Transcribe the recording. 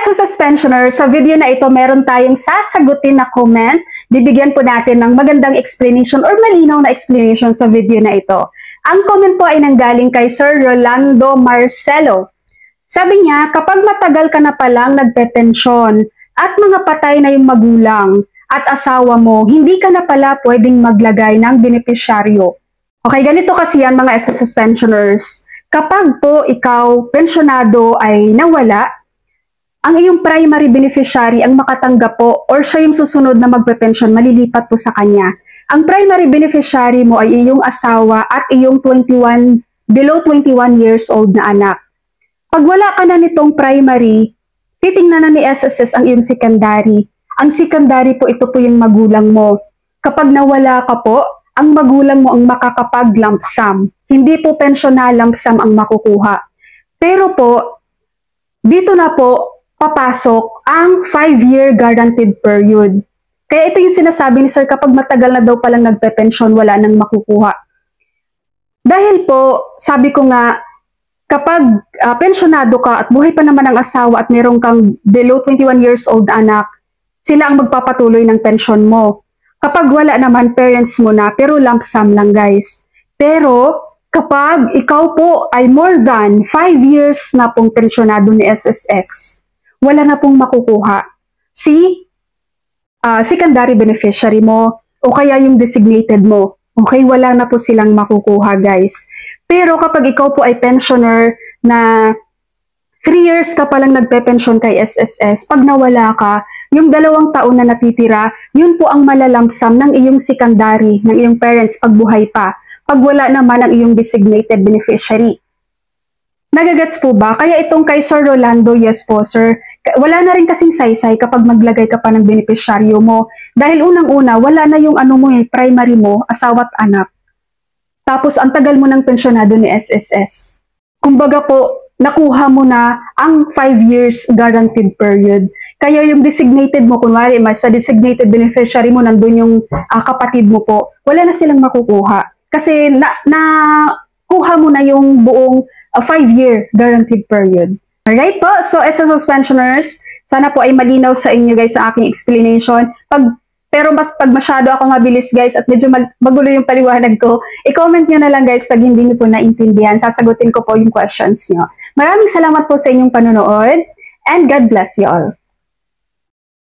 SSS pensioner, sa video na ito meron tayong sasagutin na comment. Bibigyan po natin ng magandang explanation or malinaw na explanation sa video na ito. Ang comment po ay nanggaling kay Sir Rolando Marcelo. Sabi niya, kapag matagal ka na palang nagpepensyon at mga patay na yung magulang at asawa mo, hindi ka na pala pwedeng maglagay ng benepisyaryo. Okay, ganito kasi yan mga SSS pensioners. Kapag po ikaw, pensyonado ay nawala, ang iyong primary beneficiary ang makatanggap po or siya yung susunod na magpe-pension, malilipat po sa kanya. Ang primary beneficiary mo ay iyong asawa at iyong below 21 years old na anak. Pag wala ka na nitong primary, titingnan na ni SSS ang iyong secondary. Ang secondary po, ito po yung magulang mo. Kapag nawala ka po, ang magulang mo ang makakapag lump sum. Hindi po pension na lump sum ang makukuha. Pero po, dito na po, papasok ang 5-year guaranteed period. Kaya ito yung sinasabi ni Sir, kapag matagal na daw palang nagpe-pension, wala nang makukuha. Dahil po, sabi ko nga, kapag pensionado ka at buhay pa naman ang asawa at meron kang below 21 years old anak, sila ang magpapatuloy ng pension mo. Kapag wala naman, parents mo na, pero lump sum lang guys. Pero, kapag ikaw po ay more than 5 years na pong pensionado ni SSS, wala na pong makukuha si secondary beneficiary mo o kaya yung designated mo. Okay, wala na po silang makukuha guys. Pero kapag ikaw po ay pensioner na 3 years ka palang nagpe-pension kay SSS, pag nawala ka, yung 2 taon na natitira, yun po ang malalampsam ng iyong secondary, ng iyong parents pag buhay pa. Pag wala naman ang iyong designated beneficiary. Nagagets po ba? Kaya itong kay Sir Rolando, yes po sir, wala na rin kasing saysay kapag maglagay ka pa ng benepisyaryo mo. Dahil unang-una, wala na yung primary mo, asawa at anak. Tapos ang tagal mo ng pensyonado ni SSS. Kumbaga po, nakuha mo na ang 5 years guaranteed period. Kaya yung designated mo, kunwari, sa designated beneficiary mo, nandun yung kapatid mo po, wala na silang makukuha. Kasi nakuha mo na yung buong 5-year guaranteed period. Alright po, so SSS pensioners, sana po ay malinaw sa inyo guys sa aking explanation. Pero pag masyado ako mabilis guys at medyo magulo yung paliwanag ko, i-comment nyo na lang guys pag hindi nyo po naintindihan. Sasagutin ko po yung questions nyo. Maraming salamat po sa inyong panonood and God bless you all.